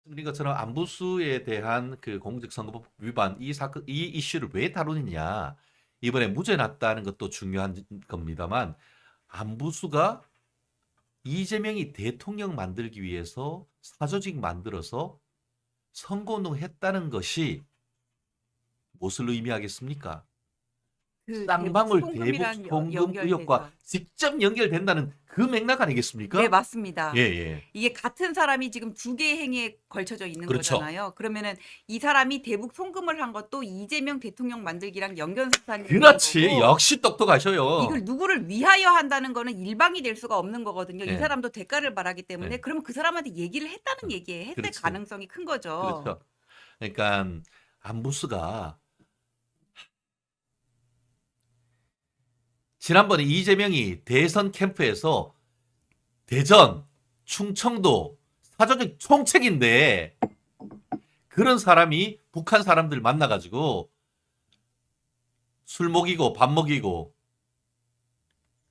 말씀드린 것처럼 안부수에 대한 그 공직선거법 위반 이 이슈를 왜 다루느냐. 이번에 무죄 났다는 것도 중요한 겁니다만 안부수가 이재명이 대통령 만들기 위해서 사조직 만들어서 선거운동 했다는 것이 무엇을 의미하겠습니까? 그 대북 쌍방울 대북 송금이랑 송금 의혹과 연결돼서. 직접 연결된다는 그 맥락 네, 아니겠습니까? 맞습니다. 예, 예. 이게 같은 사람이 지금 두 개의 행위에 걸쳐져 있는 그렇죠. 거잖아요. 그러면은 이 사람이 대북 송금을 한 것도 이재명 대통령 만들기랑 연결사상이 있는 그렇지. 거고, 역시 똑똑하셔요. 이걸 누구를 위하여 한다는 거는 일방이 될 수가 없는 거거든요. 이 예. 사람도 대가를 바라기 때문에. 네. 그러면 그 사람한테 얘기를 했다는 얘기예요. 했을 그렇지. 가능성이 큰 거죠. 그렇죠. 그러니까 안부수가 지난번에 이재명이 대선 캠프에서 대전, 충청도 사조직 총책인데 그런 사람이 북한 사람들 만나가지고 술 먹이고 밥 먹이고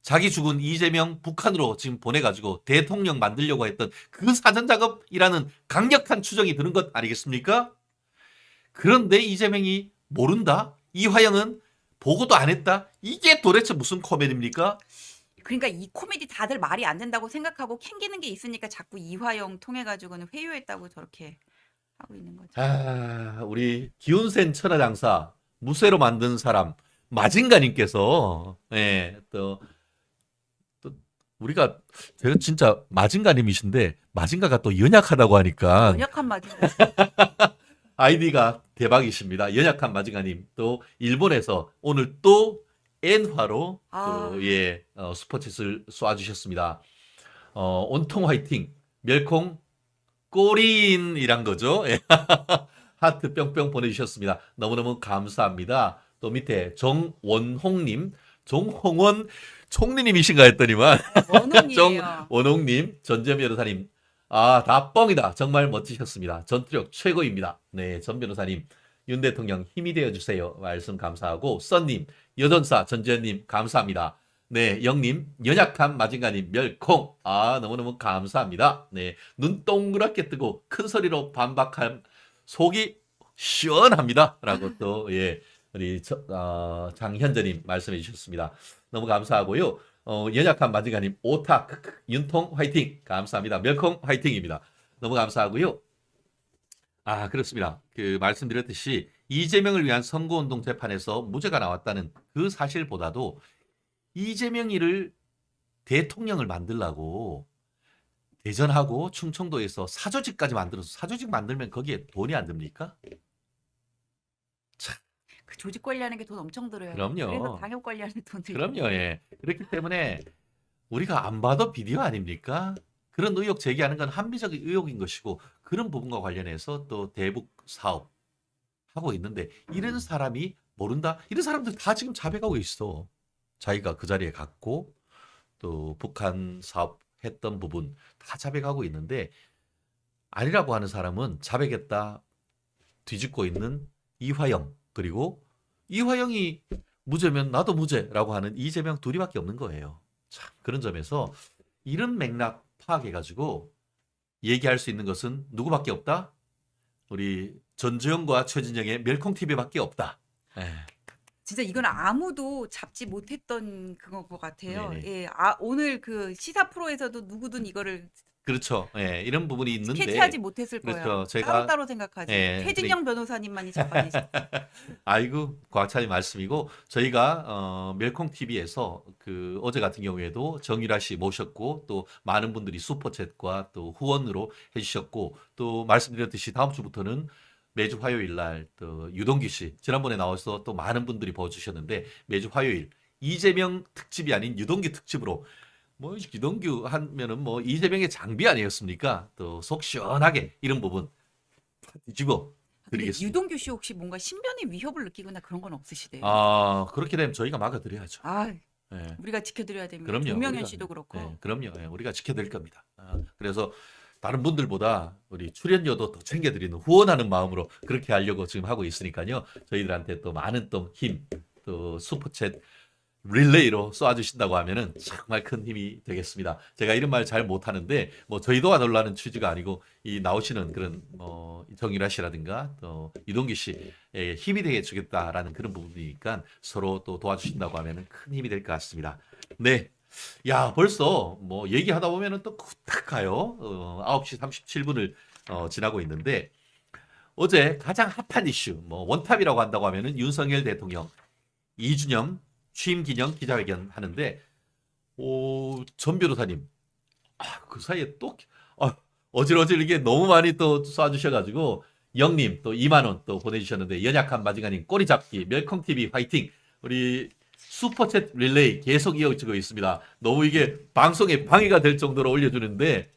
자기 죽은 이재명 북한으로 지금 보내가지고 대통령 만들려고 했던 그 사전작업이라는 강력한 추정이 드는 것 아니겠습니까? 그런데 이재명이 모른다? 이화영은 보고도 안 했다? 이게 도대체 무슨 코미디입니까? 그러니까 이 코미디 다들 말이 안 된다고 생각하고 캥기는 게 있으니까 자꾸 이화영 통해 가지고는 회유했다고 저렇게 하고 있는 거죠. 아, 우리 기운센 천하장사 무쇠로 만든 사람 마징가님께서 예, 또 우리가 제가 진짜 마징가님이신데 마징가가 또 연약하다고 하니까 연약한 말이 아이디가 대박이십니다. 연약한 마징가님 또 일본에서 오늘 또 엔화로 아. 또 예, 슈퍼챗을 쏘아주셨습니다. 온통 화이팅 멸콩 꼬리인이란 거죠. 예. 하트 뿅뿅 보내주셨습니다. 너무너무 감사합니다. 또 밑에 정원홍님, 정홍원 총리님이신가 했더니만 원웅이에요. 정원홍님, 전재현 변호사님, 아, 다 뻥이다. 정말 멋지셨습니다. 전투력 최고입니다. 네, 전 변호사님, 윤 대통령 힘이 되어주세요. 말씀 감사하고, 썬님, 여전사 전재현님 감사합니다. 네, 영님, 연약한 마징가님, 멸콩. 아, 너무너무 감사합니다. 네, 눈 동그랗게 뜨고 큰 소리로 반박한 속이 시원합니다. 라고 또, 예, 우리 장현재님 말씀해 주셨습니다. 너무 감사하고요. 연약한 마징가님, 오타, 윤통 화이팅. 감사합니다. 멸콩 화이팅입니다. 너무 감사하고요. 아, 그렇습니다. 그 말씀드렸듯이 이재명을 위한 선거운동 재판에서 무죄가 나왔다는 그 사실보다도 이재명이를 대통령을 만들라고 대전하고 충청도에서 사조직까지 만들어서 사조직 만들면 거기에 돈이 안 듭니까? 그 조직 관리하는 게 돈 엄청 들어요. 그럼요. 그래서 당협 관리하는 돈 들죠. 그럼요. 예. 그렇기 때문에 우리가 안 봐도 비디오 아닙니까? 그런 의혹 제기하는 건 합리적인 의혹인 것이고 그런 부분과 관련해서 또 대북 사업 하고 있는데 이런 사람이 모른다? 이런 사람들 다 지금 자백하고 있어. 자기가 그 자리에 갔고 또 북한 사업 했던 부분 다 자백하고 있는데 아니라고 하는 사람은 자백했다 뒤집고 있는 이화영 그리고 이화영이 무죄면 나도 무죄라고 하는 이재명 둘이밖에 없는 거예요. 참 그런 점에서 이런 맥락 파악해가지고 얘기할 수 있는 것은 누구밖에 없다? 우리 전주영과 최진영의 멸콩TV밖에 없다. 에. 진짜 이건 아무도 잡지 못했던 그거 것 같아요. 네네. 예, 오늘 그 시사 프로에서도 누구든 이거를 그렇죠. 예, 이런 부분이 있는데 캐치하지 못했을 거예요. 그렇죠. 제가 따로따로 생각하지. 예, 최진영 변호사님만이 잡아내셨어요. 아이고 과찬의 말씀이고 저희가 멸콩 TV에서 그 어제 같은 경우에도 정유라 씨 모셨고 또 많은 분들이 슈퍼챗과 또 후원으로 해주셨고 또 말씀드렸듯이 다음 주부터는 매주 화요일 날 또 유동규 씨 지난번에 나와서 또 많은 분들이 보여주셨는데 매주 화요일 이재명 특집이 아닌 유동규 특집으로 뭐 유동규 하면은 뭐 이재명의 장비 아니었습니까? 또 속 시원하게 이런 부분 뒤집어 근데 드리겠습니다. 유동규 씨 혹시 뭔가 신변의 위협을 느끼거나 그런 건 없으시대요? 아, 그렇게 되면 저희가 막아드려야죠. 아, 예, 우리가 지켜드려야 됩니다. 그럼요. 조명현 우리가, 씨도 그렇고. 예, 그럼요. 예, 우리가 지켜드릴 겁니다. 그래서 다른 분들보다 우리 출연료도 더 챙겨드리는 후원하는 마음으로 그렇게 하려고 지금 하고 있으니까요. 저희들한테 또 많은 또 힘, 또 슈퍼챗 릴레이로 쏘아주신다고 하면은 정말 큰 힘이 되겠습니다. 제가 이런 말 잘 못하는데 뭐 저희도가 놀라는 취지가 아니고 이 나오시는 그런 정유라 씨라든가 또 이동기 씨에 힘이 되게 주겠다라는 그런 부분이니까 서로 또 도와주신다고 하면은 큰 힘이 될 것 같습니다. 네. 야, 벌써 뭐 얘기하다 보면은 또 후딱 가요. 9시 37분을 지나고 있는데 어제 가장 핫한 이슈, 뭐 원탑이라고 한다고 하면은 윤석열 대통령 2주년 취임 기념 기자회견 하는데, 전 변호사님, 그 사이에 또, 어질어질하게 너무 많이 또 쏴주셔가지고, 영님 또 2만 원 또 보내주셨는데, 연약한 마징아님 꼬리 잡기, 멜콩TV 화이팅! 우리 슈퍼챗 릴레이 계속 이어지고 있습니다. 너무 이게 방송에 방해가 될 정도로 올려주는데,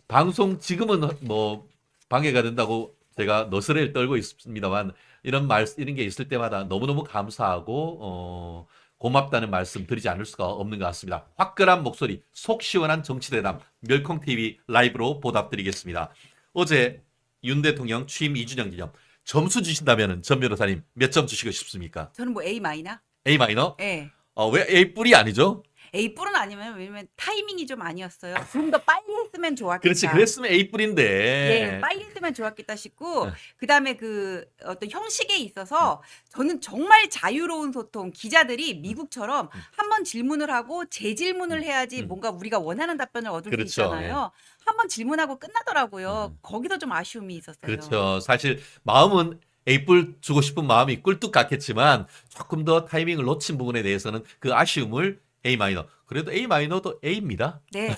방송 지금은 뭐 방해가 된다고 제가 너스레를 떨고 있습니다만 이런 게 있을 때마다 너무너무 감사하고 고맙다는 말씀 드리지 않을 수가 없는 것 같습니다. 화끈한 목소리, 속 시원한 정치대담 멸콩TV 라이브로 보답드리겠습니다. 어제 윤 대통령 취임 2주년 기념 점수 주신다면 전 변호사님 몇 점 주시고 싶습니까? 저는 뭐 A 마이너? A 마이너? 예. 왜 A 뿔이 아니죠? A 뿔은 아니면 왜냐면 타이밍이 좀 아니었어요. 좀 더 빨리 했으면 좋았겠다. 그렇지, 그랬으면 A 예, 뿔인데. 빨리 했으면 좋았겠다 싶고 네. 그다음에 그 어떤 형식에 있어서 저는 정말 자유로운 소통 기자들이 미국처럼 한 번 질문을 하고 재질문을 해야지 뭔가 우리가 원하는 답변을 얻을 수 그렇죠. 있잖아요. 한 번 질문하고 끝나더라고요. 거기서 좀 아쉬움이 있었어요. 그렇죠. 사실 마음은 A뿔 주고 싶은 마음이 꿀뚝 같겠지만 조금 더 타이밍을 놓친 부분에 대해서는 그 아쉬움을 A 마이너. 그래도 A 마이너도 A입니다. 네.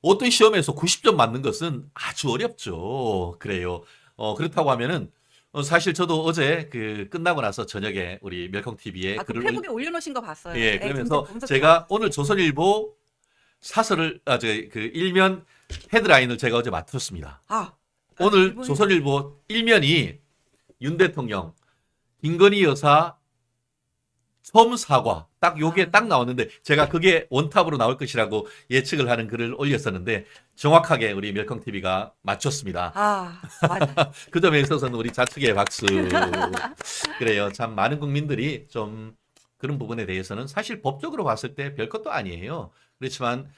어떤 시험에서 90점 맞는 것은 아주 어렵죠. 그래요. 그렇다고 하면은 사실 저도 어제 그 끝나고 나서 저녁에 우리 멸콩 TV에 그 글을 페북에 올려놓으신 거 봤어요. 예, 네, 그러면서 검색 제가 오늘 조선일보 사설을 그 일면 헤드라인을 제가 어제 맡았습니다. 오늘 이분이- 조선일보 일면이 윤 대통령, 김건희 여사 처음 사과 딱 요게 딱 나왔는데 제가 그게 원탑으로 나올 것이라고 예측을 하는 글을 올렸었는데 정확하게 우리 멸콩 TV가 맞췄습니다. 맞아. 그 점에 있어서는 우리 좌측의 박수. 그래요. 참 많은 국민들이 좀 그런 부분에 대해서는 사실 법적으로 봤을 때 별것도 아니에요. 그렇지만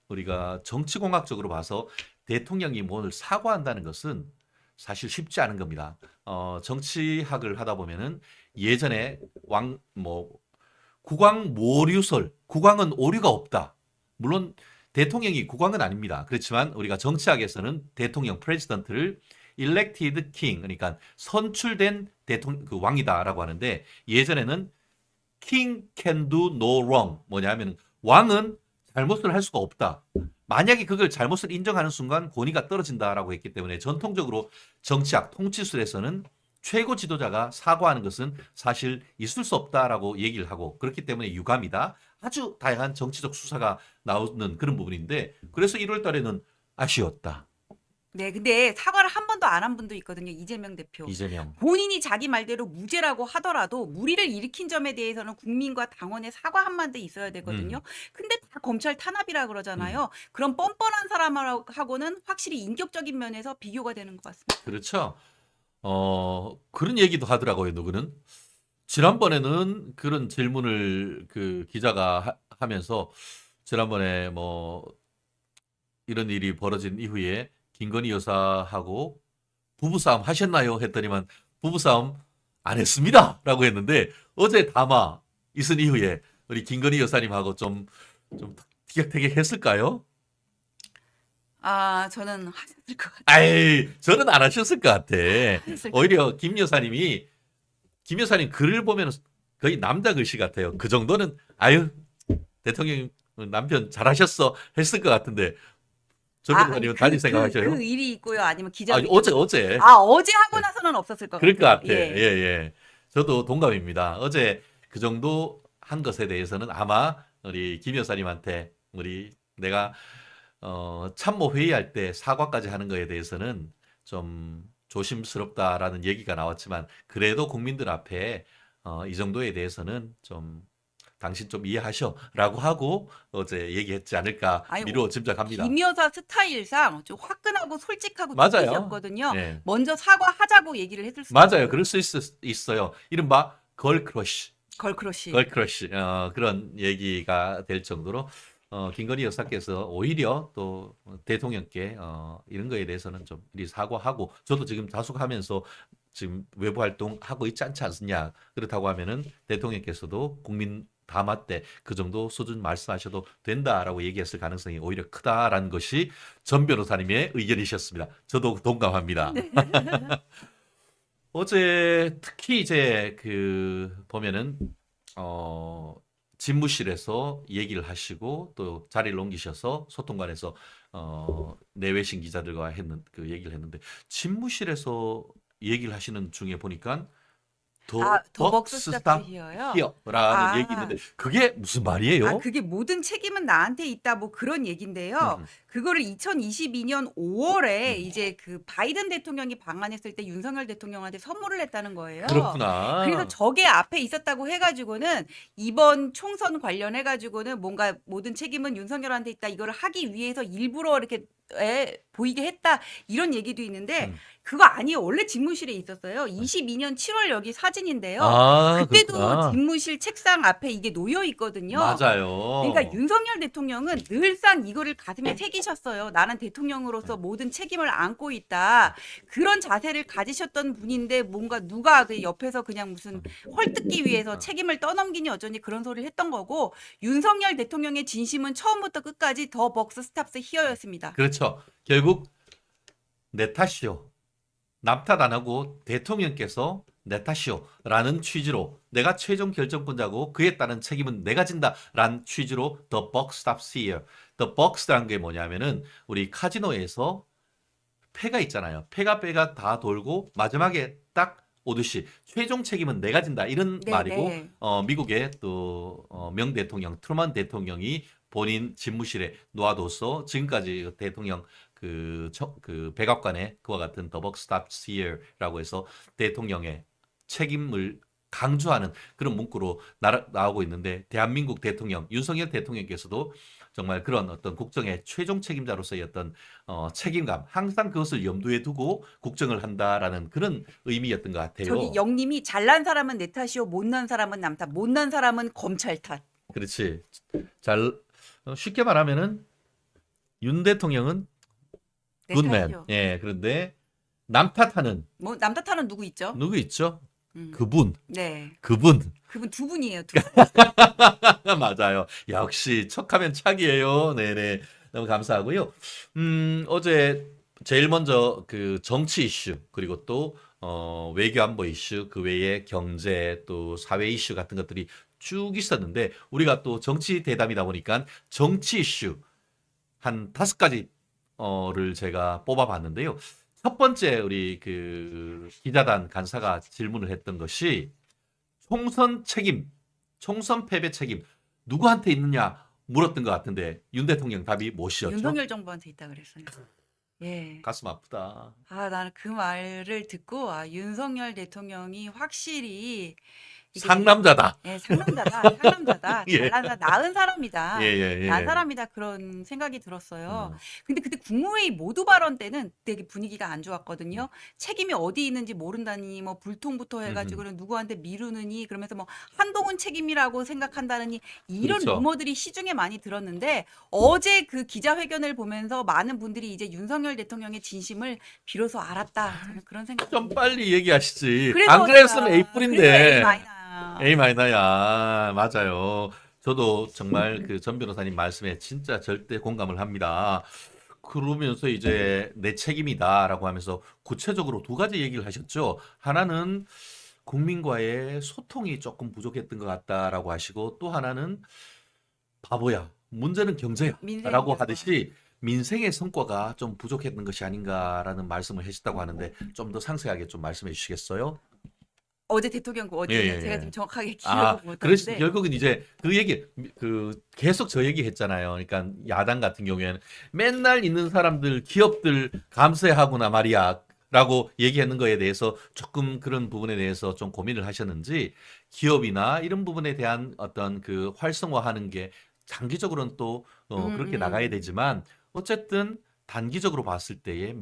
우리가 정치공학적으로 봐서 대통령이 오늘 사과한다는 것은 사실 쉽지 않은 겁니다. 정치학을 하다 보면은 예전에 국왕 모류설, 국왕은 오류가 없다. 물론 대통령이 국왕은 아닙니다. 그렇지만 우리가 정치학에서는 대통령 프레지던트를 elected king, 그러니까 선출된 대통령 그 왕이다라고 하는데 예전에는 king can do no wrong 뭐냐면 왕은 잘못을 할 수가 없다. 만약에 그걸 잘못을 인정하는 순간 권위가 떨어진다라고 했기 때문에 전통적으로 정치학, 통치술에서는 최고 지도자가 사과하는 것은 사실 있을 수 없다라고 얘기를 하고 그렇기 때문에 유감이다. 아주 다양한 정치적 수사가 나오는 그런 부분인데 그래서 1월 달에는 아쉬웠다. 네, 근데 사과를 한 번도 안 한 분도 있거든요. 이재명 대표. 이재명. 본인이 자기 말대로 무죄라고 하더라도 무리를 일으킨 점에 대해서는 국민과 당원의 사과 한마디 있어야 되거든요. 근데 다 검찰 탄압이라 그러잖아요. 그런 뻔뻔한 사람하고는 확실히 인격적인 면에서 비교가 되는 것 같습니다. 그렇죠. 그런 얘기도 하더라고요, 누구는. 지난번에는 그런 질문을 그 기자가 하면서 지난번에 뭐 이런 일이 벌어진 이후에 김건희 여사하고 부부싸움 하셨나요? 했더니만 부부싸움 안 했습니다. 라고 했는데 어제 담화 있은 이후에 우리 김건희 여사님하고 좀 티격태격 했을까요? 저는 하셨을 것 같아요. 아이, 저는 안 하셨을 것 같아. 하셨을 것 오히려 김 여사님 글을 보면 거의 남자 글씨 같아요. 그 정도는 아유 대통령 남편 잘하셨어 했을 것 같은데 전 변호사님은 달리 생각하셔요? 그 일이 있고요. 아니면 기자 어제 어제 하고 나서는 없었을 것 그럴 것 같아요. 같아. 예. 저도 동감입니다. 어제 그 정도 한 것에 대해서는 아마 우리 김 여사님한테 내가 참모 회의할 때 사과까지 하는 거에 대해서는 좀 조심스럽다라는 얘기가 나왔지만 그래도 국민들 앞에 이 정도에 대해서는 좀 당신 좀 이해하셔라고 하고 어제 얘기했지 않을까 미루어 짐작합니다. 김 여사 스타일상 좀 화끈하고 솔직하고 맞아요. 뜻이었거든요. 네. 먼저 사과하자고 얘기를 했을 수 맞아요. 있어요. 그럴 수 있어요. 이른바 걸 크러쉬. 걸크러쉬. 걸크러쉬 그런 얘기가 될 정도로 김건희 여사께서 오히려 또 대통령께 이런 거에 대해서는 좀 미리 사과하고 저도 지금 자숙하면서 지금 외부 활동하고 있지 않지 않습냐. 그렇다고 하면은 대통령께서도 국민 담화 때 그 정도 수준 말씀하셔도 된다라고 얘기했을 가능성이 오히려 크다라는 것이 전 변호사님의 의견이셨습니다. 저도 동감합니다. 네. 어제 특히 이제 그 보면은 집무실에서 얘기를 하시고 또 자리를 옮기셔서 소통관에서 내외신 기자들과 했는 그 얘기를 했는데 집무실에서 얘기를 하시는 중에 보니까 더 더 벅스 벅스 스탑 스탑 히어요? 히어라는 얘기 아. 있는데 그게 무슨 말이에요? 그게 모든 책임은 나한테 있다 뭐 그런 얘긴데요. 음, 그거를 2022년 5월에 음. 이제 그 바이든 대통령이 방한했을 때 윤석열 대통령한테 선물을 했다는 거예요. 그렇구나. 그래서 저게 앞에 있었다고 해가지고는 이번 총선 관련해가지고는 뭔가 모든 책임은 윤석열한테 있다 이거를 하기 위해서 일부러 이렇게 보이게 했다 이런 얘기도 있는데 음. 그거 아니에요. 원래 집무실에 있었어요. 22년 7월 여기 사진인데요. 아, 그때도 그렇구나. 집무실 책상 앞에 이게 놓여 있거든요. 맞아요. 그러니까 윤석열 대통령은 늘상 이거를 가슴에 새기셨어요. 나는 대통령으로서 모든 책임을 안고 있다. 그런 자세를 가지셨던 분인데 뭔가 누가 그 옆에서 그냥 무슨 헐뜯기 위해서 책임을 떠넘기니 어쩌니 그런 소리를 했던 거고 윤석열 대통령의 진심은 처음부터 끝까지 더 벅스 스탑스 히어였습니다. 그렇죠. 결국 내 탓이요. 남 탓 안 하고 대통령께서 내 탓이요라는 취지로 내가 최종 결정권자고 그에 따른 책임은 내가 진다라는 취지로 The buck stops here. The bucks라는 게 뭐냐면은 우리 카지노에서 패가 있잖아요. 패가 다 돌고 마지막에 딱 오듯이 최종 책임은 내가 진다 이런 네, 말이고 네. 미국의 또 명 대통령 트루먼 대통령이 본인 집무실에 놓아둬서 지금까지 대통령 그 백악관에 그와 같은 The buck stops here라고 해서 대통령의 책임을 강조하는 그런 문구로 나오고 있는데 대한민국 대통령 윤석열 대통령께서도 정말 그런 어떤 국정의 최종 책임자로서의 어떤 책임감 항상 그것을 염두에 두고 국정을 한다라는 그런 의미였던 것 같아요. 저기 영님이 잘난 사람은 내 탓이요 못난 사람은 남 탓, 못난 사람은 검찰 탓. 그렇지. 잘 쉽게 말하면은 윤 대통령은 내 굿맨. 탓이요. 예, 그런데 남 탓하는 뭐 남 탓하는 누구 있죠? 누구 있죠? 음. 그분. 네. 그분. 그분 두 분이에요. 두 분. 맞아요. 역시 척하면 착이에요. 네네. 너무 감사하고요. 어제 제일 먼저 그 정치 이슈 그리고 또 외교 안보 이슈 그 외에 경제 또 사회 이슈 같은 것들이 쭉 있었는데 우리가 또 정치 대담이다 보니까 정치 이슈 한 5가지를 제가 뽑아봤는데요. 첫 번째 우리 그 기자단 간사가 질문을 했던 것이 총선 책임, 총선 패배 책임 누구한테 있느냐 물었던 것 같은데 윤 대통령 답이 무엇이었죠? 윤석열 정부한테 있다 그랬어요. 예. 가슴 아프다. 나는 그 말을 듣고 윤석열 대통령이 확실히 이게 상남자다. 상남자다, 예. 잘난 사람, 나은 사람이다, 예. 나은 사람이다 그런 생각이 들었어요. 음. 근데 그때 국무회의 모두 발언 때는 되게 분위기가 안 좋았거든요. 책임이 어디 있는지 모른다니, 뭐 불통부터 해가지고는 누구한테 미루느니, 그러면서 뭐 한동훈 책임이라고 생각한다느니 이런 그렇죠. 루머들이 시중에 많이 들었는데 어제 그 기자회견을 보면서 많은 분들이 이제 윤석열 대통령의 진심을 비로소 알았다. 저는 그런 생각. 좀 빨리 얘기하시지. 그래서 안 그랬으면 제가- A뿔인데. 그래서 A 마이너. A 마이너야. 맞아요. 저도 정말 그 전 변호사님 말씀에 진짜 절대 공감을 합니다. 그러면서 이제 내 책임이다라고 하면서 구체적으로 2가지 얘기를 하셨죠. 하나는 국민과의 소통이 조금 부족했던 것 같다라고 하시고 또 하나는 바보야. 문제는 경제야라고 민생이었어. 하듯이 민생의 성과가 좀 부족했던 것이 아닌가라는 말씀을 하셨다고 하는데 좀 더 상세하게 좀 말씀해 주시겠어요? 어제 대통령 어제 예. 제가 지금 정확하게 아, 기억을 그래서 못하는데 결국은 이제 그 얘기 그 계속 저 얘기 했잖아요. 그러니까 야당 같은 경우에는 맨날 있는 사람들 기업들 감세하구나 말이야. 라고 얘기하는 거에 대해서 조금 그런 부분에 대해서 좀 고민을 하셨는지 기업이나 이런 부분에 대한 어떤 그 활성화하는 게 장기적으로는 또 그렇게 나가야 되지만 어쨌든 단기적으로 봤을 때에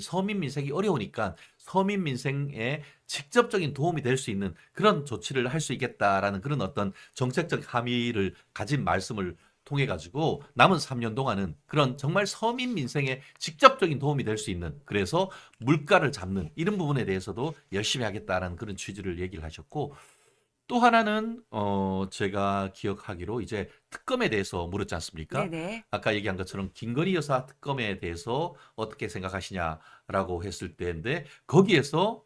서민 민생이 어려우니까 서민 민생에 직접적인 도움이 될 수 있는 그런 조치를 할 수 있겠다라는 그런 어떤 정책적 함의를 가진 말씀을 통해 가지고 남은 3년 동안은 그런 정말 서민 민생에 직접적인 도움이 될 수 있는, 그래서 물가를 잡는 이런 부분에 대해서도 열심히 하겠다라는 그런 취지를 얘기를 하셨고, 또 하나는 제가 기억하기로 이제 특검에 대해서 물었지 않습니까? 네네. 아까 얘기한 것처럼 김건희 여사 특검에 대해서 어떻게 생각하시냐라고 했을 때인데, 거기에서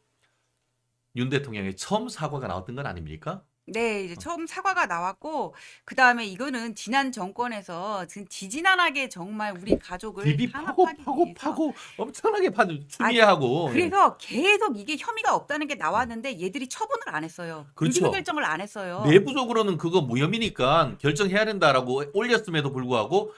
윤 대통령의 처음 사과가 나왔던 건 아닙니까? 네. 이제 처음 사과가 나왔고 그다음에 이거는 지난 정권에서 지지난하게 정말 우리 가족을 비비 파고 탄압하기 파고 위해서 파고 엄청나게 아 추미애하고, 예. 그래서 계속 이게 혐의가 없다는 게 나왔는데 얘들이 처분을 안 했어요. 의견 그렇죠. 결정을 안 했어요. 내부적으로는 그거 무혐의니까 결정해야 된다라고 올렸음에도 불구하고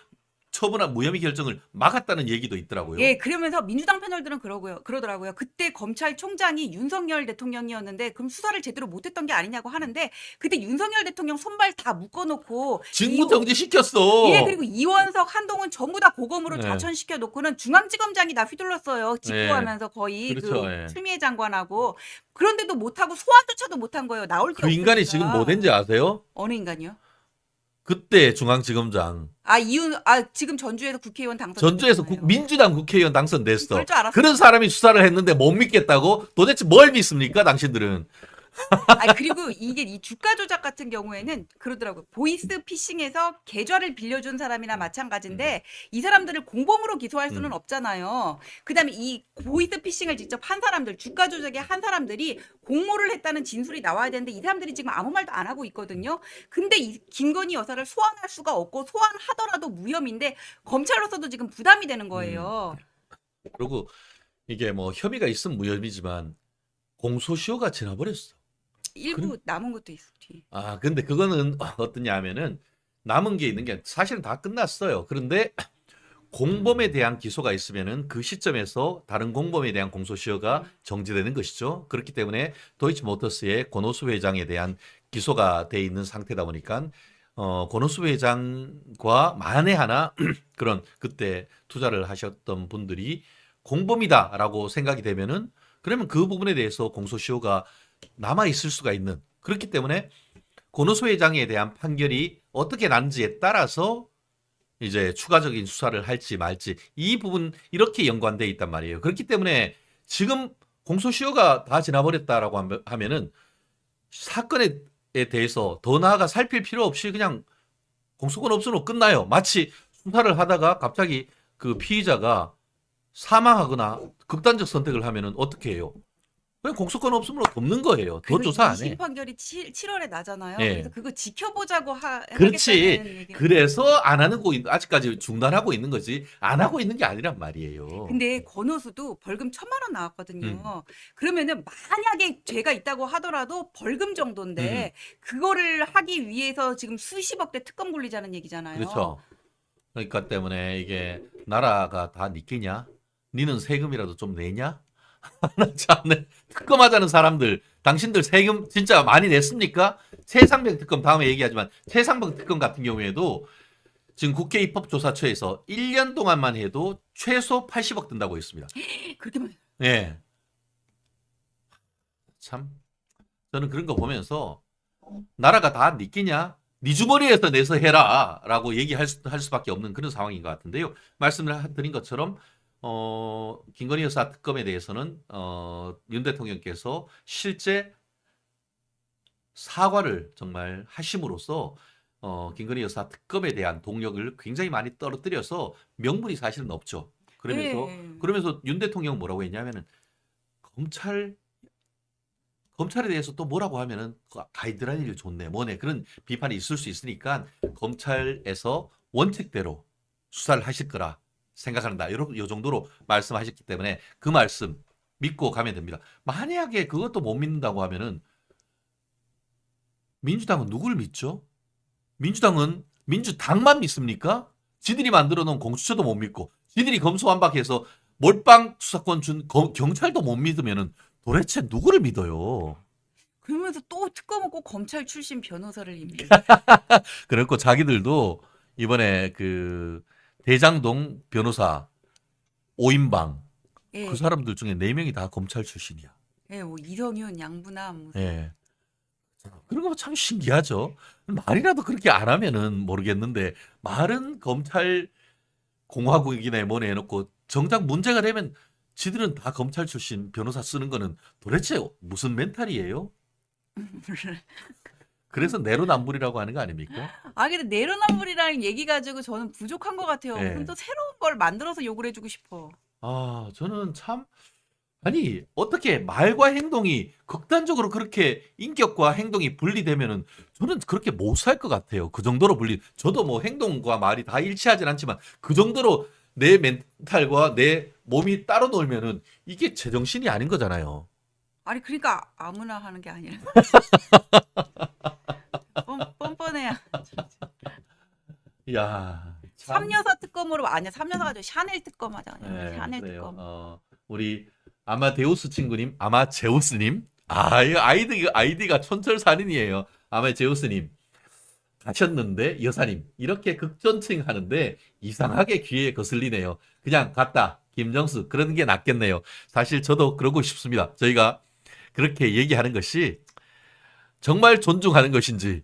처분한 무혐의 결정을 막았다는 얘기도 있더라고요. 예, 그러면서 민주당 패널들은 그러더라고요. 그때 검찰총장이 윤석열 대통령이었는데 그럼 수사를 제대로 못했던 게 아니냐고 하는데 그때 윤석열 대통령 손발 다 묶어놓고 직무 정지시켰어. 예, 그리고 이원석, 한동훈 전부 다 고검으로 네. 좌천시켜 놓고는 중앙지검장이 다 휘둘렀어요. 직구하면서 거의 그렇죠. 그 예. 추미애 장관하고 그런데도 못하고 소환조차도 못한 거예요. 나올 게 그 인간이 없으니까. 지금 뭐 된지 아세요? 어느 인간이요? 그때 중앙지검장 지금 전주에서 국회의원 당선. 전주에서 민주당 국회의원 당선됐어. 그럴 줄 알았어요. 그런 사람이 수사를 했는데 못 믿겠다고? 도대체 뭘 믿습니까, 당신들은? 그리고 이게 이 주가 조작 같은 경우에는 그러더라고요. 보이스 피싱에서 계좌를 빌려준 사람이나 마찬가지인데 이 사람들을 공범으로 기소할 수는 없잖아요. 그다음에 이 보이스 피싱을 직접 한 사람들, 주가 조작에 한 사람들이 공모를 했다는 진술이 나와야 되는데 이 사람들이 지금 아무 말도 안 하고 있거든요. 근데 이 김건희 여사를 소환할 수가 없고 소환하더라도 무혐의인데 검찰로서도 지금 부담이 되는 거예요. 그리고 이게 뭐 혐의가 있으면 무혐의지만 공소시효가 지나버렸어. 일부 남은 것도 있어. 뒤에. 근데 그거는 어떠냐 하면은 남은 게 있는 게 사실은 다 끝났어요. 그런데 공범에 대한 기소가 있으면은 그 시점에서 다른 공범에 대한 공소시효가 정지되는 것이죠. 그렇기 때문에 도이치모터스의 권오수 회장에 대한 기소가 돼 있는 상태다 보니까 권오수 회장과 만에 하나 그런 그때 투자를 하셨던 분들이 공범이다라고 생각이 되면은 그러면 그 부분에 대해서 공소시효가 남아 있을 수가 있는, 그렇기 때문에 권오수 회장에 대한 판결이 어떻게 나는지에 따라서 이제 추가적인 수사를 할지 말지 이 부분 이렇게 연관돼 있단 말이에요. 그렇기 때문에 지금 공소시효가 다 지나버렸다라고 하면은 사건에 대해서 더 나아가 살필 필요 없이 그냥 공소권 없으면 끝나요. 마치 수사를 하다가 갑자기 그 피의자가 사망하거나 극단적 선택을 하면은 어떻게 해요? 그냥 공소권 없으면 덮는 거예요. 더 그리고 조사 안 2심 해. 판결이 7월에 나잖아요. 예. 그래서 그거 지켜보자고 하겠다는 그렇지. 얘기가. 그래서 안 하는 거 아직까지 중단하고 있는 거지 안 하고 있는 게 아니란 말이에요. 근데 권오수도 벌금 1,000만 원 나왔거든요. 그러면은 만약에 죄가 있다고 하더라도 벌금 정도인데 그거를 하기 위해서 지금 수십억대 특검 굴리자는 얘기잖아요. 그렇죠. 그러니까 때문에 이게 나라가 다 니끼냐? 니는 세금이라도 좀 내냐? 참네. 특검하자는 사람들, 당신들 세금 진짜 많이 냈습니까? 최상병 특검 다음에 얘기하지만 최상병 특검 같은 경우에도 지금 국회 입법조사처에서 1년 동안만 해도 최소 80억 든다고 했습니다. 그렇게 많이. 예. 참 저는 그런 거 보면서 나라가 다 니끼냐? 니 주머니에서 내서 해라라고 얘기할 수밖에 없는 그런 상황인 것 같은데요. 말씀을 드린 것처럼 김건희 여사 특검에 대해서는 윤 대통령께서 실제 사과를 정말 하심으로써 김건희 여사 특검에 대한 동력을 굉장히 많이 떨어뜨려서 명분이 사실은 없죠. 그러면서 윤 대통령 뭐라고 했냐면은 검찰에 대해서 또 뭐라고 하면은 가이드라인이 좋네 뭐네 그런 비판이 있을 수 있으니까 검찰에서 원칙대로 수사를 하실 거라 생각한다. 요 정도로 말씀하셨기 때문에 그 말씀 믿고 가면 됩니다. 만약에 그것도 못 믿는다고 하면은 민주당은 누굴 믿죠? 민주당은 민주당만 믿습니까? 지들이 만들어 놓은 공수처도 못 믿고 지들이 검수완박해서 몰빵 수사권 준 경찰도 못 믿으면은 도대체 누구를 믿어요? 그러면서 또 특검은 꼭 검찰 출신 변호사를 임명. 그렇고 자기들도 이번에 그 대장동 변호사 오인방 예, 그 사람들 중에 4명이 다 검찰 출신이야. 예, 뭐 이성윤, 양부남, 무슨 예. 그런 거 참 신기하죠. 말이라도 그렇게 안 하면은 모르겠는데 말은 검찰 공화국이나 뭐네 해놓고 정작 문제가 되면 지들은 다 검찰 출신 변호사 쓰는 거는 도대체 무슨 멘탈이에요? 그래서 내로남불이라고 하는 거 아닙니까? 아, 근데 내로남불이라는 얘기 가지고 저는 부족한 것 같아요. 예. 무슨 또 새로운 걸 만들어서 욕을 해주고 싶어. 아, 저는 참 아니 어떻게 말과 행동이 극단적으로 그렇게 인격과 행동이 분리되면은 저는 그렇게 못 살 것 같아요. 그 정도로 분리. 저도 뭐 행동과 말이 다 일치하진 않지만 그 정도로 내 멘탈과 내 몸이 따로 놀면은 이게 제정신이 아닌 거잖아요. 아니, 그러니까 아무나 하는 게 아니라 뻔뻔해야. 야, 참. 삼여사 특검으로 아니야. 삼여사가 아니라 샤넬 특검 하자. 네, 샤넬 그래요. 특검. 우리 아마데우스 친구님, 아마제우스님. 이거 아이디가 촌철살인이에요. 아마제우스님. 가셨는데 여사님 이렇게 극존칭 하는데 이상하게 귀에 거슬리네요. 그냥 갔다. 김정수 그러는 게 낫겠네요. 사실 저도 그러고 싶습니다. 저희가 그렇게 얘기하는 것이 정말 존중하는 것인지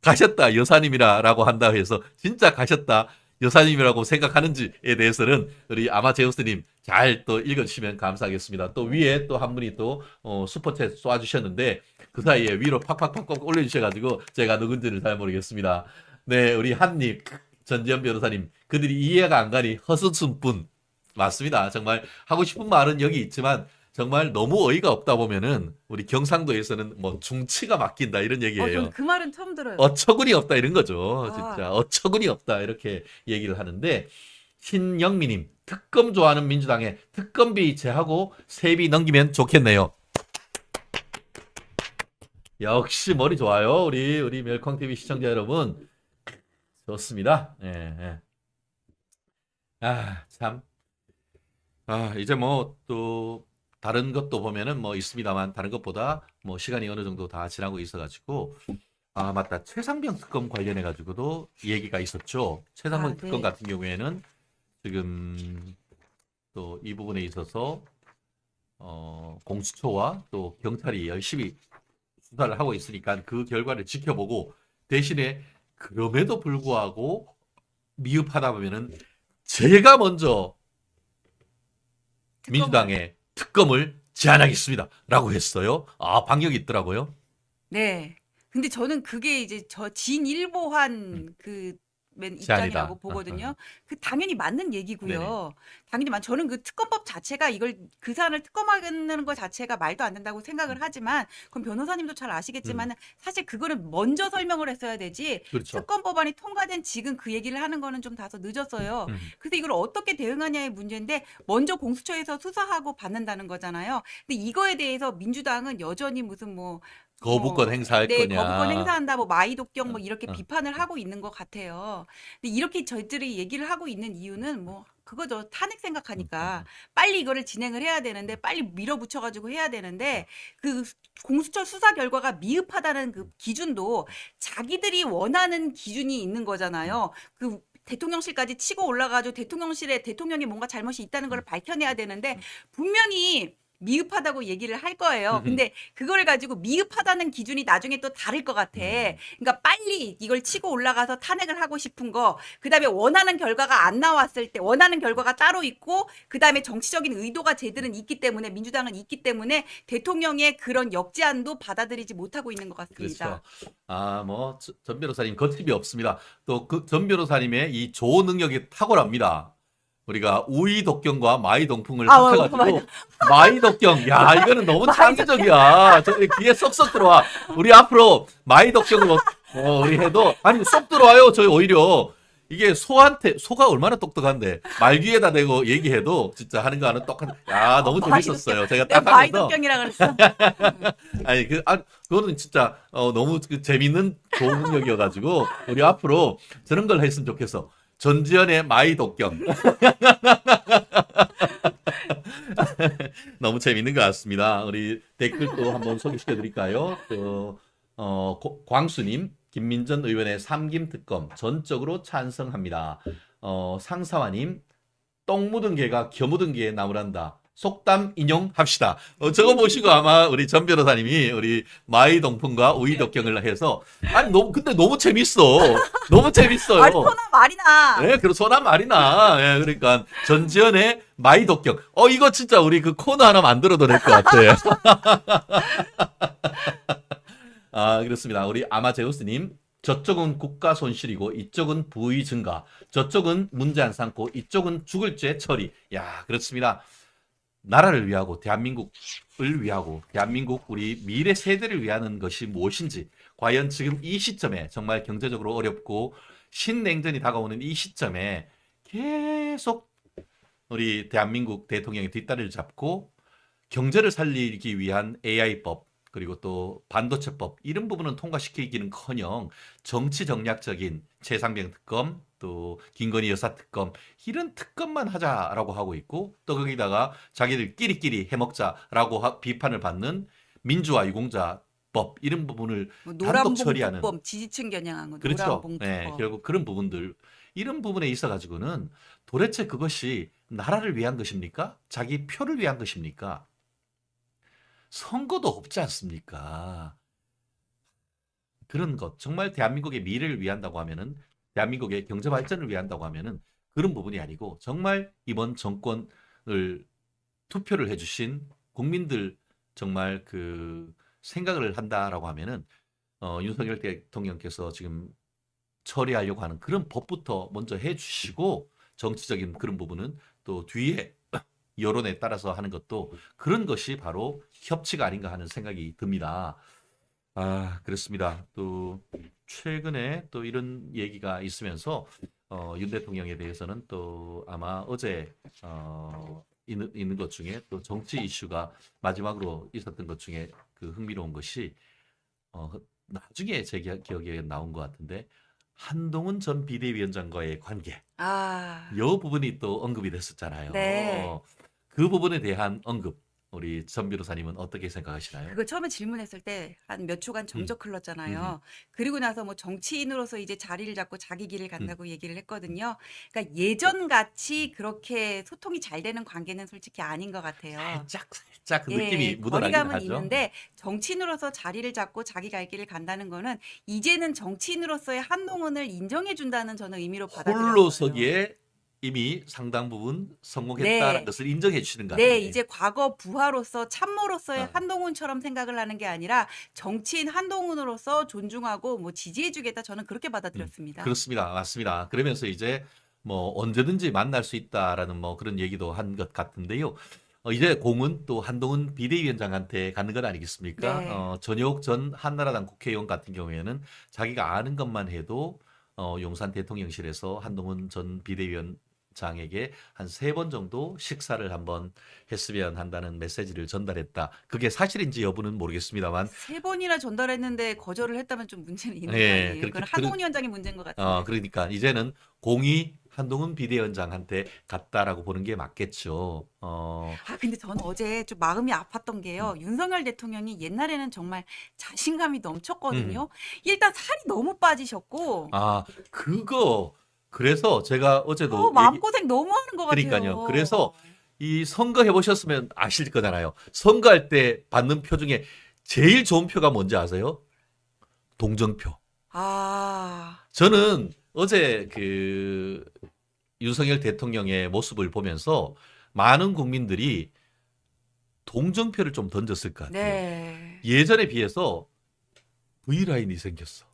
가셨다 여사님이라고 한다 해서 진짜 가셨다 여사님이라고 생각하는지에 대해서는 우리 아마제우스님 잘 또 읽어주시면 감사하겠습니다. 또 위에 또 한 분이 또 슈퍼챗 쏴주셨는데 그 사이에 위로 팍팍팍팍 올려주셔가지고 제가 누군지를 잘 모르겠습니다. 네, 우리 한님 전지현 변호사님 그들이 이해가 안 가니 허스슨뿐 맞습니다. 정말 하고 싶은 말은 여기 있지만 정말 너무 어이가 없다 보면은 우리 경상도에서는 뭐 중치가 맡긴다 이런 얘기예요. 저는 그 말은 처음 들어요. 어처구니 없다 이런 거죠. 아. 진짜 어처구니 없다 이렇게 얘기를 하는데 신영미님 특검 좋아하는 민주당에 특검비 제하고 세비 넘기면 좋겠네요. 역시 머리 좋아요. 우리 멸콩 TV 시청자 여러분 좋습니다. 예, 예. 참. 이제 뭐 또 다른 것도 보면은 뭐 있습니다만 다른 것보다 뭐 시간이 어느 정도 다 지나고 있어가지고 맞다. 최상병 특검 관련해 가지고도 얘기가 있었죠. 최상병 특검 네. 같은 경우에는 지금 또 이 부분에 있어서 공수처와 또 경찰이 열심히 수사를 하고 있으니까 그 결과를 지켜보고 대신에 그럼에도 불구하고 미흡하다 보면은 제가 먼저 민주당에 특검을 제안하겠습니다. 라고 했어요. 방역이 있더라고요. 네. 근데 저는 그게 이제 저 진일보한 그 맨 제안이다. 입장이라고 보거든요. 그 당연히 맞는 얘기고요. 당연히 저는 그 특검법 자체가 이걸 그 사안을 특검하는 것 자체가 말도 안 된다고 생각을 하지만 그건 변호사님도 잘 아시겠지만 사실 그거는 먼저 설명을 했어야 되지 그렇죠. 특검법안이 통과된 지금 그 얘기를 하는 거는 좀 다소 늦었어요. 그래서 이걸 어떻게 대응하냐의 문제인데 먼저 공수처에서 수사하고 받는다는 거잖아요. 근데 이거에 대해서 민주당은 여전히 무슨 뭐 거부권 행사할 네, 거냐. 거부권 행사한다, 뭐 마이독경 뭐 이렇게 어. 비판을 하고 있는 것 같아요. 근데 이렇게 저희들이 얘기를 하고 있는 이유는 뭐 그거죠. 탄핵 생각하니까 빨리 이거를 진행을 해야 되는데 빨리 밀어붙여가지고 해야 되는데 그 공수처 수사 결과가 미흡하다는 그 기준도 자기들이 원하는 기준이 있는 거잖아요. 그 대통령실까지 치고 올라가지고 대통령실에 대통령이 뭔가 잘못이 있다는 걸 밝혀내야 되는데 분명히 미흡하다고 얘기를 할 거예요. 근데 그걸 가지고 미흡하다는 기준이 나중에 또 다를 것 같아. 그러니까 빨리 이걸 치고 올라가서 탄핵을 하고 싶은 거, 그다음에 원하는 결과가 안 나왔을 때 원하는 결과가 따로 있고 그다음에 정치적인 의도가 쟤들은 있기 때문에 민주당은 있기 때문에 대통령의 그런 역제안도 받아들이지 못하고 있는 것 같습니다. 그렇죠. 뭐 전 변호사님 거침이 없습니다. 또 그 전 변호사님의 이 조어 능력이 탁월합니다. 우리가 우이독경과 마이동풍을 합쳐가지고 마이독경, 야 이거는 너무 창의적이야. 저 귀에 쏙쏙 들어와. 우리 앞으로 마이독경으로 우리 해도 아니 쏙 들어와요. 저희 오히려 이게 소가 얼마나 똑똑한데 말 귀에다 대고 얘기해도 진짜 하는 거는 똑같은. 야 너무 재밌었어요. 제가 내가 딱 하면서 마이독경이라 그랬어. 아니 그거는 진짜 너무 재밌는 좋은 능력이어가지고 우리 앞으로 저런 걸 했으면 좋겠어. 전지현의 마이독경. 너무 재밌는 것 같습니다. 우리 댓글도 한번 소개시켜 드릴까요? 광수님, 김민전 의원의 삼김 특검 전적으로 찬성합니다. 상사와님, 똥 묻은 개가 겨 묻은 개에 나무란다. 속담 인용합시다. 저거 보시고 아마 우리 전 변호사님이 우리 마이 동풍과 우이 덕경을 해서 아니 근데 너무 재밌어. 너무 재밌어요. 아니 소나 말이나. 예, 그리고 소나 말이나. 예, 그러니까 전지현의 마이 덕경. 이거 진짜 우리 그 코너 하나 만들어도 될 것 같아요. 아, 그렇습니다. 우리 아마제우스님. 저쪽은 국가 손실이고 이쪽은 부의 증가. 저쪽은 문제 안 삼고 이쪽은 죽을 죄 처리. 야, 그렇습니다. 나라를 위하고 대한민국을 위하고 대한민국 우리 미래 세대를 위하는 것이 무엇인지 과연 지금 이 시점에 정말 경제적으로 어렵고 신냉전이 다가오는 이 시점에 계속 우리 대한민국 대통령이 뒷다리를 잡고 경제를 살리기 위한 AI법 그리고 또 반도체법 이런 부분은 통과시키기는커녕 정치 정략적인 최상병 특검 또 김건희 여사 특검 이런 특검만 하자라고 하고 있고 또 거기다가 자기들끼리끼리 해먹자라고 비판을 받는 민주화 유공자법 이런 부분을 뭐 단독 처리하는 노란봉투법 지지층 겨냥한 거 그렇죠. 노란봉투법. 네, 결국 그런 부분들 이런 부분에 있어 가지고는 도대체 그것이 나라를 위한 것입니까? 자기 표를 위한 것입니까? 선거도 없지 않습니까? 그런 것 정말 대한민국의 미래를 위한다고 하면은 대한민국의 경제 발전을 위한다고 하면은 그런 부분이 아니고 정말 이번 정권을 투표를 해주신 국민들 정말 그 생각을 한다라고 하면은 윤석열 대통령께서 지금 처리하려고 하는 그런 법부터 먼저 해주시고 정치적인 그런 부분은 또 뒤에 여론에 따라서 하는 것도 그런 것이 바로 협치가 아닌가 하는 생각이 듭니다. 아, 그렇습니다. 또 최근에 또 이런 얘기가 있으면서 윤 대통령에 대해서는 또 아마 어제 있는 것 중에 또 정치 이슈가 마지막으로 있었던 것 중에 그 흥미로운 것이 나중에 제 기억에 나온 것 같은데 한동훈 전 비대위원장과의 관계 아, 이 부분이 또 언급이 됐었잖아요. 네. 그 부분에 대한 언급 우리 전 변호사님은 어떻게 생각하시나요? 그거 처음에 질문했을 때 한 몇 초간 음, 정적 음, 흘렀잖아요. 그리고 나서 뭐 정치인으로서 이제 자리를 잡고 자기 길을 간다고 얘기를 했거든요. 그러니까 예전 같이 그렇게 소통이 잘 되는 관계는 솔직히 아닌 것 같아요. 살짝 그 느낌이 예, 묻어나긴 거리감은 하죠. 있는데 정치인으로서 자리를 잡고 자기 갈 길을 간다는 거는 이제는 정치인으로서의 한동훈을 인정해 준다는 저는 의미로 받아들였어요. 홀로서기에 이미 상당 부분 성공했다는 네. 것을 인정해 주시는 것 네, 같아요. 이제 과거 부하로서 참모로서의 어, 한동훈처럼 생각을 하는 게 아니라 정치인 한동훈으로서 존중하고 뭐 지지해 주겠다 저는 그렇게 받아들였습니다. 그렇습니다. 맞습니다. 그러면서 이제 뭐 언제든지 만날 수 있다라는 뭐 그런 얘기도 한 것 같은데요. 이제 공은 또 한동훈 비대위원장한테 가는 것 아니겠습니까? 네. 전효옥 전 한나라당 국회의원 같은 경우에는 자기가 아는 것만 해도 용산 대통령실에서 한동훈 전 비대위원장에게 한 3번 정도 식사를 한번 했으면 한다는 메시지를 전달했다. 그게 사실인지 여부는 모르겠습니다만 3번이나 전달했는데 거절을 했다면 좀 문제는 있는 거 예, 아니에요? 그렇게 그건 한동훈 위원장이 문제인 것 같은데. 그러니까 이제는 공이 한동훈 비대위원장한테 갔다라고 보는 게 맞겠죠. 아, 근데 저는 어제 좀 마음이 아팠던 음, 게요. 윤석열 대통령이 옛날에는 정말 자신감이 음. 넘쳤거든요. 일단 살이 너무 빠지셨고, 아, 그거 그래서 제가 어제도 마음고생 너무 하는 것 그러니까요. 같아요. 그래서 이 선거 해보셨으면 아실 거잖아요. 선거할 때 받는 표 중에 제일 좋은 표가 뭔지 아세요? 동정표. 아, 저는 어제 그 윤석열 대통령의 모습을 보면서 많은 국민들이 동정표를 좀 던졌을 것 같아요. 네. 예전에 비해서 V라인이 생겼어.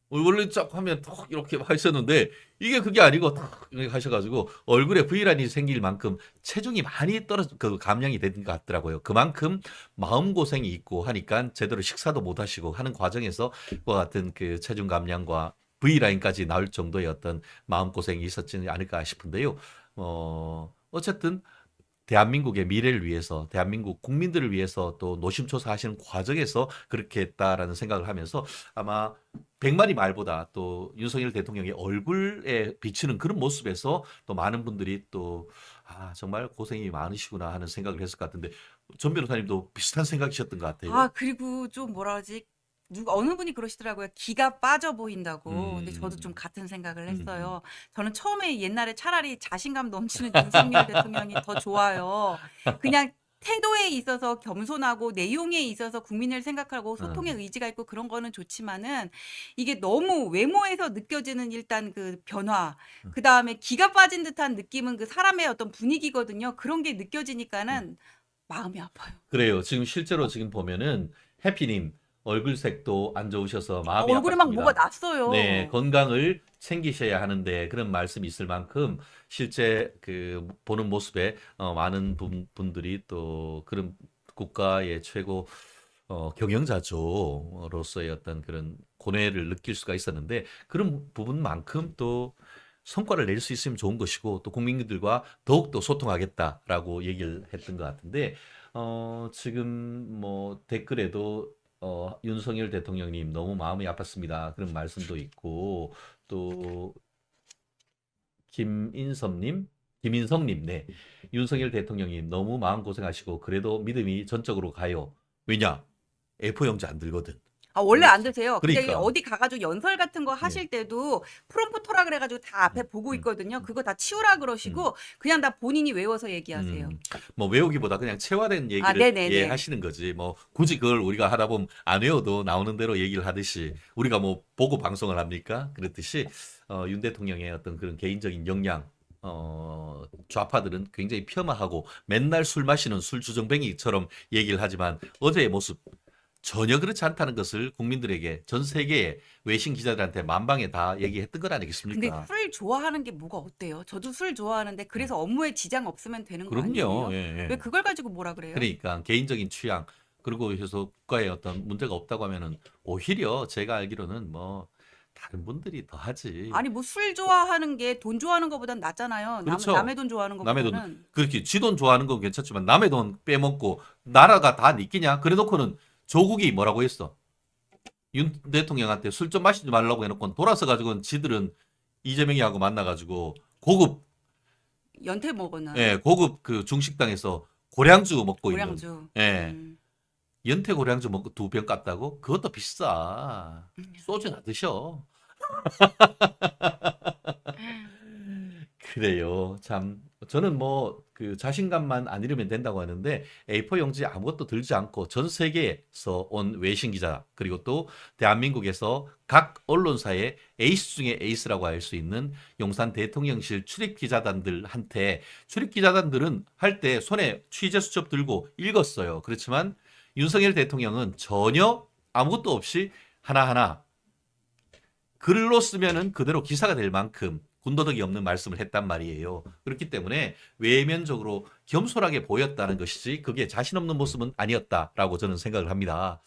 원래 쫙 하면 턱 이렇게 하셨는데 이게 그게 아니고 턱 이렇게 하셔가지고 얼굴에 V라인이 생길 만큼 체중이 많이 그 감량이 된 것 같더라고요. 그만큼 마음고생이 있고 하니까 제대로 식사도 못 하시고 하는 과정에서 그와 같은 그 체중 감량과 V라인까지 나올 정도의 어떤 마음고생이 있었지 않을까 싶은데요. 어쨌든 대한민국의 미래를 위해서, 대한민국 국민들을 위해서 또 노심초사 하시는 과정에서 그렇게 했다라는 생각을 하면서 아마 100마리 말보다 또 윤석열 대통령의 얼굴에 비치는 그런 모습에서 또 많은 분들이 또 정말 고생이 많으시구나 하는 생각을 했을 것 같은데 전 변호사님도 비슷한 생각이셨던 것 같아요. 그리고 좀 뭐라 그러지? 어느 분이 그러시더라고요. 기가 빠져 보인다고. 근데 저도 좀 음, 같은 생각을 음, 했어요. 저는 처음에 옛날에 차라리 자신감 넘치는 윤석열 대통령이 더 좋아요. 그냥 태도에 있어서 겸손하고 내용에 있어서 국민을 생각하고 소통의 음, 의지가 있고 그런 거는 좋지만은 이게 너무 외모에서 느껴지는 일단 그 변화, 그다음에 기가 빠진 듯한 느낌은 그 사람의 어떤 분위기거든요. 그런 게 음. 느껴지니까는 마음이 아파요. 그래요. 지금 실제로 지금 보면은 해피님 얼굴색도 안 좋으셔서 마음이 얼굴에 막 뭐가 아팠습니다. 네, 났어요. 건강을 챙기셔야 하는데 그런 말씀이 있을 만큼 실제 그 보는 모습에 많은 분들이 또 그런 국가의 최고 경영자조로서의 어떤 그런 고뇌를 느낄 수가 있었는데 그런 부분만큼 또 성과를 낼 수 있으면 좋은 것이고 또 국민들과 더욱더 소통하겠다라고 얘기를 했던 것 같은데 지금 뭐 댓글에도 윤석열 대통령님 너무 마음이 아팠습니다. 그런 말씀도 있고 또 김인성님, 네. 윤석열 대통령님 너무 마음고생하시고 그래도 믿음이 전적으로 가요. 왜냐? A4 용지 안 들거든. 아, 원래 안 드세요. 근데 그러니까, 어디 가가지고 연설 같은 거 네. 하실 때도 프롬프터라 그래가지고 다 앞에 음, 보고 음, 있거든요. 음, 그거 다 치우라 음. 그러시고 그냥 다 본인이 외워서 얘기하세요. 뭐 외우기보다 그냥 체화된 아, 얘기를 네네네. 하시는 거지. 뭐 굳이 그걸 우리가 하다 보면 안 외워도 나오는 대로 얘기를 하듯이 우리가 뭐 보고 방송을 합니까? 그렇듯이 윤 대통령의 어떤 그런 개인적인 역량 좌파들은 굉장히 폄하하고 맨날 술 마시는 술주정뱅이처럼 얘기를 하지만 어제의 모습 전혀 그렇지 않다는 것을 국민들에게 전 세계의 외신 기자들한테 만방에 다 얘기했던 것 근데 아니겠습니까? 술 좋아하는 게 뭐가 어때요? 저도 술 좋아하는데 음. 그래서 업무에 지장 없으면 되는 거 그럼요. 아니에요? 예, 왜 예. 그걸 가지고 뭐라 그래요? 그러니까 개인적인 취향 그리고 해서 국가에 어떤 문제가 없다고 하면은 오히려 제가 알기로는 뭐 다른 분들이 더 하지. 아니 뭐 술 좋아하는 게 돈 좋아하는 것보단 낫잖아요. 그렇죠. 남의 돈 좋아하는 남의 돈 것보다는. 그렇게 지 돈 좋아하는 건 괜찮지만 남의 돈 빼먹고 나라가 다 니끼냐? 그래놓고는 조국이 뭐라고 했어? 윤 대통령한테 술 좀 마시지 말라고 해놓고 돌아서 가지고는 지들은 이재명이하고 만나가지고 고급 연태 먹었나요? 예 고급 그 중식당에서 고량주 먹고 있는 고량주. 예 연태 고량주 먹고 2병 깠다고? 그것도 비싸. 소주나 드셔. 그래요. 참 저는 뭐 그 자신감만 안 잃으면 된다고 하는데 A4 용지 아무것도 들지 않고 전 세계에서 온 외신 기자 그리고 또 대한민국에서 각 언론사의 에이스 중에 에이스라고 할 수 있는 용산 대통령실 출입 기자단들한테 출입 기자단들은 할 때 손에 취재 수첩 들고 읽었어요. 그렇지만 윤석열 대통령은 전혀 아무것도 없이 하나하나 글로 쓰면은 그대로 기사가 될 만큼 군더더기 없는 말씀을 했단 말이에요. 그렇기 때문에 외면적으로 겸손하게 보였다는 것이지 그게 자신 없는 모습은 아니었다라고 저는 생각을 합니다.